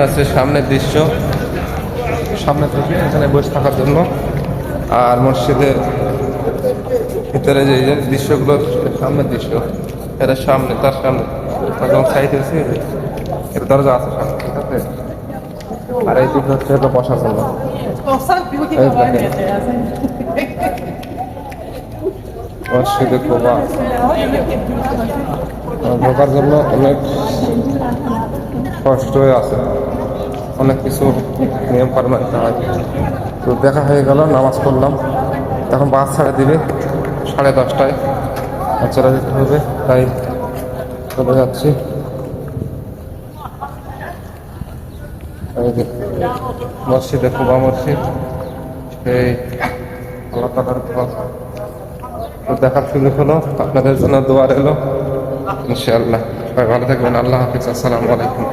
হচ্ছে সামনের দৃশ্য, সামনে থেকে এখানে বসে থাকার জন্য। আর মসজিদের ভিতরে যে যে দৃশ্যগুলো, সামনের দৃশ্য, এটা সামনে, তার সামনে যখন সাইড আছে এর দরজা আছে সামনে, ঠিক আছে। আর এই দিক হচ্ছে এটা বসার জন্য। এই দেখেন, মসজিদে কুবা ঢোকার জন্য অনেক কষ্ট হয়ে আছে, অনেক কিছু নিয়ম কানুন মানতে হয়। তো দেখা হয়ে গেল, নামাজ পড়লাম। এখন বাস ছাড়া দিবে 10:30টায়, চলে যেতে হবে, তাই চলে যাচ্ছি। মসজিদে কুবা মসজিদ, সেই আল্লাহ তাআলার ঘর। তো দেখার সুযোগ হলো, আপনাদের জন্য দোয়া রইল ইনশাআল্লাহ। সবাই ভালো থাকবেন। আল্লাহ হাফিজ। আসসালামু আলাইকুম।